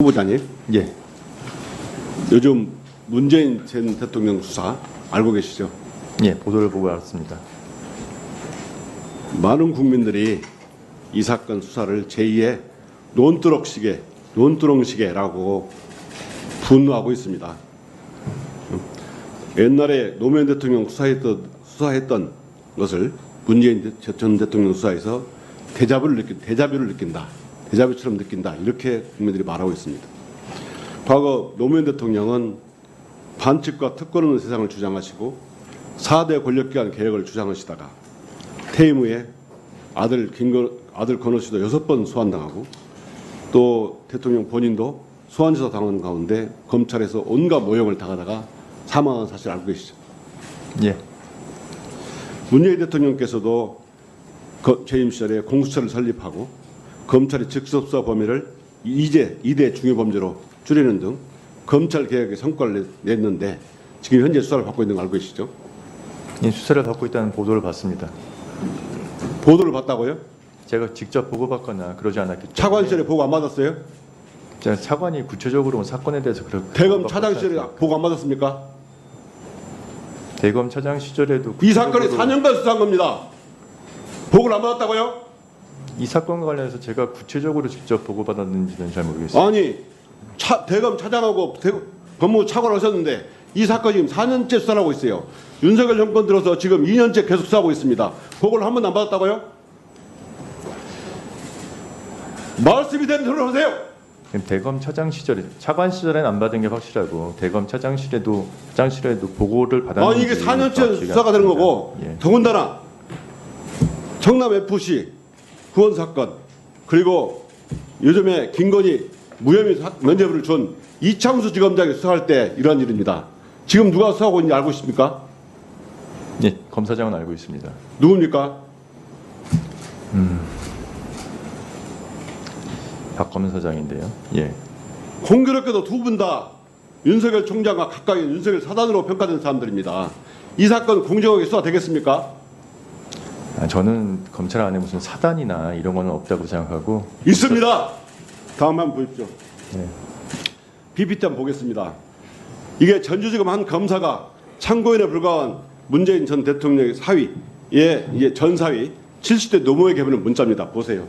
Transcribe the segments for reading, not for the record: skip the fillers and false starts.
후보자님, 예, 요즘 문재인 전 대통령 수사 알고 계시죠? 예, 보도를 보고 알았습니다. 많은 국민들이 이 사건 수사를 제2의 논두렁시계라고 분노하고 있습니다. 옛날에 노무현 대통령 수사했던 것을 문재인 전 대통령 수사에서 데자뷰를 느낀다. 데자뷰처럼 느낀다. 이렇게 국민들이 말하고 있습니다. 과거 노무현 대통령은 반칙과 특권 없는 세상을 주장하시고 4대 권력기관 개혁을 주장하시다가 퇴임 후에 아들 건호 씨도 6번 소환당하고 또 대통령 본인도 소환조사 당하는 가운데 검찰에서 온갖 모욕을 당하다가 사망한 사실 알고 계시죠? 예, 문재인 대통령께서도 재임 시절에 공수처를 설립하고 검찰의 직접수사 범위를 2대 중요범죄로 줄이는 등 검찰 개혁의 성과를 냈는데 지금 현재 수사를 받고 있는 거 알고 계시죠? 예, 수사를 받고 있다는 보도를 봤습니다. 보도를 받다고요? 제가 직접 보고받거나 그러지 않았기 때문에 차관 시절에 보고 안 받았어요? 제가 차관이 구체적으로 사건에 대해서 그렇게 대검 차장 시절에 보고 안 받았습니까? 대검 차장 시절에도 이 사건이 4년간 수사한 겁니다. 보고를 안 받았다고요? 이 사건과 관련해서 제가 구체적으로 직접 보고받았는지는 잘 모르겠습니다. 아니 대검 차장하고 법무부 차관 하셨는데 이 사건이 지금 4년째 수사를 하고 있어요. 윤석열 정권 들어서 지금 2년째 계속 수사하고 있습니다. 보고를 한 번도 안 받았다고요? 말씀이 되는 소리를 하세요. 대검 차장 시절에 차관 시절엔 안 받은 게 확실하고 대검 차장실에도 보고를 받았는지 아니 이게 4년째 수사가 되는 거고 예. 더군다나 청남 FC 후원 사건 그리고 요즘에 김건희 무혐의 면죄부를 준 이창수 지검장이 수사할 때 이런 일입니다. 지금 누가 수사하고 있는지 알고 있습니까? 예, 검사장은 알고 있습니다. 누굽니까? 박 검사장인데요. 예, 공교롭게도 두 분 다 윤석열 총장과 가까이 윤석열 사단으로 평가된 사람들입니다. 이 사건 공정하게 수사되겠습니까? 저는 검찰 안에 무슨 사단이나 이런 거는 없다고 생각하고 있습니다. 다음 한번 보십시오. 네. PPT 한번 보겠습니다. 이게 전주지검 한 검사가 참고인에 불과한 문재인 전 대통령의 사위의 이제 전 사위 70대 노모에게 보낸 문자입니다. 보세요.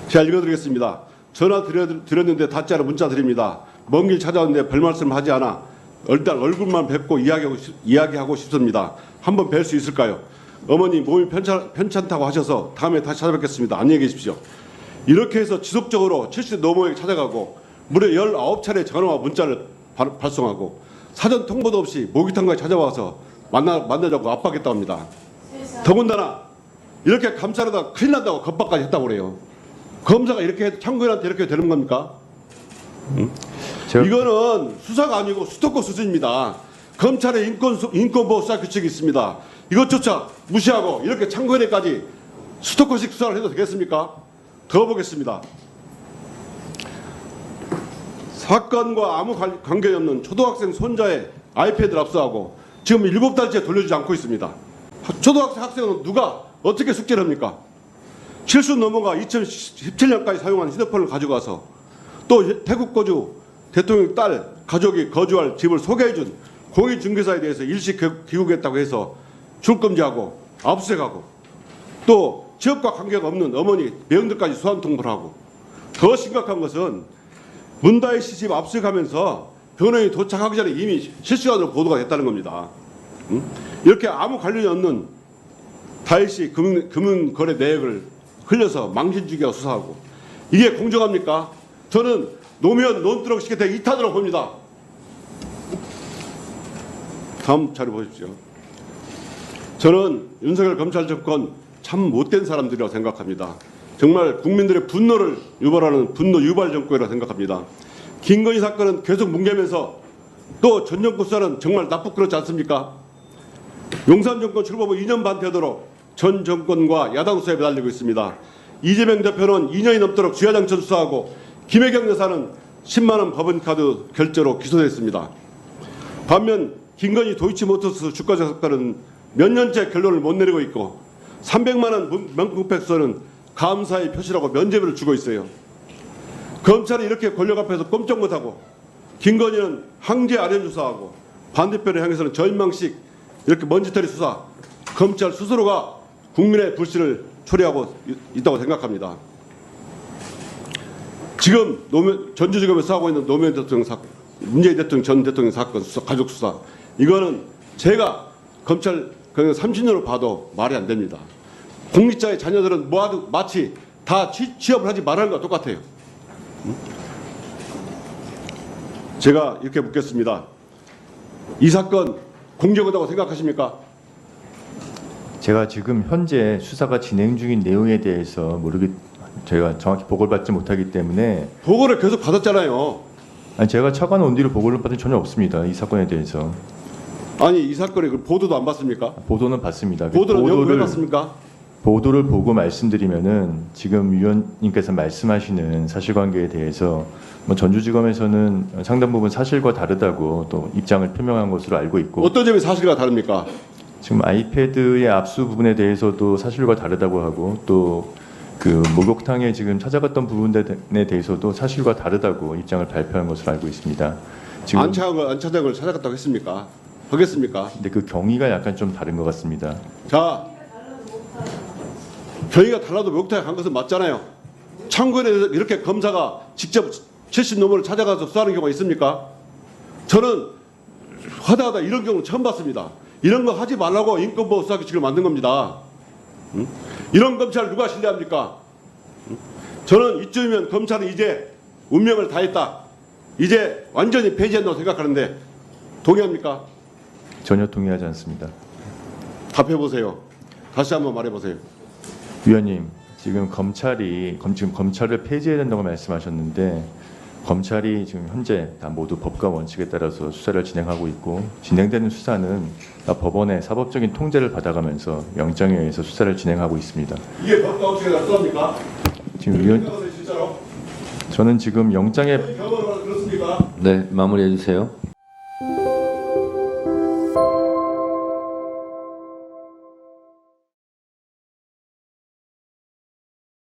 제가 읽어드리겠습니다. 전화 드렸는데 닿지 않아 문자 드립니다. 먼 길 찾아왔는데 별 말씀 하지 않아 일단 얼굴만 뵙고 이야기하고 싶습니다. 한번 뵐 수 있을까요? 어머니 몸이 편찮다고 하셔서 다음에 다시 찾아뵙겠습니다. 안녕히 계십시오. 이렇게 해서 지속적으로 70대 노모에게 찾아가고 무려 19차례 전화와 문자를 발송하고 사전 통보도 없이 모기탕까지 찾아와서 만나자고 압박했다고 합니다. 더군다나 이렇게 감찰하다가 큰일 난다고 겁박까지 했다고 그래요. 검사가 이렇게 참고인한테 이렇게 되는 겁니까? 이거는 수사가 아니고 스토커 수준입니다. 검찰의 인권보호 수사 규칙이 있습니다. 이것조차 무시하고 이렇게 참고인에까지 스토커식 수사를 해도 되겠습니까? 더 보겠습니다. 사건과 아무 관계 없는 초등학생 손자의 아이패드를 압수하고 지금 7달째 돌려주지 않고 있습니다. 초등학생 학생은 누가 어떻게 숙제를 합니까? 7수 넘어가 2017년까지 사용한 휴대폰을 가져가서 또 태국 거주 대통령 딸 가족이 거주할 집을 소개해준 공인중개사에 대해서 일시 귀국했다고 해서 출금지하고 압수수색하고 또 지역과 관계가 없는 어머니 매형들까지 소환 통보를 하고 더 심각한 것은 문다혜 씨 집 압수수색하면서 변호인이 도착하기 전에 이미 실시간으로 보도가 됐다는 겁니다. 이렇게 아무 관련이 없는 다혜 씨 금융거래 내역을 흘려서 망신주기가 수사하고 이게 공정합니까? 저는 노무현 논두렁 시계대 2탄으로 봅니다. 다음 자료 보십시오. 저는 윤석열 검찰 정권 참 못된 사람들이라고 생각합니다. 정말 국민들의 분노를 유발하는 분노 유발 정권이라고 생각합니다. 김건희 사건은 계속 뭉개면서 또 전 정권 수사는 정말 나쁘고 그렇지 않습니까? 용산 정권 출범 후 2년 반 되도록 전 정권과 야당 수사에 매달리고 있습니다. 이재명 대표는 2년이 넘도록 주야장천 수사하고 김혜경 여사는 10만 원 법인카드 결제로 기소됐습니다. 반면 김건희 도이치모터스 주가 사건은 몇 년째 결론을 못 내리고 있고 300만 원 명품백서는 감사의 표시라고 면죄부를 주고 있어요. 검찰이 이렇게 권력 앞에서 꼼짝 못하고 김건희는 항제 아련 수사하고 반대편을 향해서는 전망식 이렇게 먼지털이 수사, 검찰 스스로가 국민의 불신을 초래하고 있다고 생각합니다. 지금 전주지검에서 하고 있는 노무현 대통령 사건, 문재인 대통령 전 대통령 사건 수사, 가족 수사, 이거는 제가 검찰 30년을 봐도 말이 안 됩니다. 공직자의 자녀들은 마치 다 취업을 하지 말라는 것과 똑같아요. 제가 이렇게 묻겠습니다. 이 사건 공정하다고 생각하십니까? 제가 지금 현재 수사가 진행 중인 내용에 대해서 제가 정확히 보고를 받지 못하기 때문에 보고를 계속 받았잖아요. 아니, 제가 차관 온 뒤로 보고를 받은 전혀 없습니다. 이 사건에 대해서. 아니 이 사건의 그 보도도 안 봤습니까? 보도는 봤습니다. 보도는 왜 봤습니까? 보도를 보고 말씀드리면은 지금 위원님께서 말씀하시는 사실관계에 대해서 뭐 전주지검에서는 상당 부분 사실과 다르다고 또 입장을 표명한 것으로 알고 있고, 어떤 점이 사실과 다릅니까? 지금 아이패드의 압수 부분에 대해서도 사실과 다르다고 하고, 또 그 목욕탕에 지금 찾아갔던 부분에 대해서도 사실과 다르다고 입장을 발표한 것으로 알고 있습니다. 지금 안 차장을 찾아갔다고 했습니까? 하겠습니까? 근데 그 경위가 약간 좀 다른 것 같습니다. 자, 경위가 달라도 목욕탕에 간 것은 맞잖아요. 참고인에 대해서 이렇게 검사가 직접 70노무를 찾아가서 수사하는 경우가 있습니까? 저는 하다하다 이런 경우는 처음 봤습니다. 이런 거 하지 말라고 인권보호 수사규칙을 만든 겁니다. 응? 이런 검찰 누가 신뢰합니까? 응? 저는 이쯤이면 검찰은 이제 운명을 다했다. 이제 완전히 폐지한다고 생각하는데 동의합니까? 전혀 동의하지 않습니다. 답해보세요. 다시 한번 말해보세요. 위원님, 지금 검찰을 폐지해야 된다고 말씀하셨는데, 검찰이 지금 현재 다 모두 법과 원칙에 따라서 수사를 진행하고 있고, 진행되는 수사는 다 법원의 사법적인 통제를 받아가면서 영장에 의해서 수사를 진행하고 있습니다. 이게 법과 원칙에 따릅니까? 지금 진짜로? 저는 지금 영장에 경험을 그렇습니까? 네, 마무리해 주세요.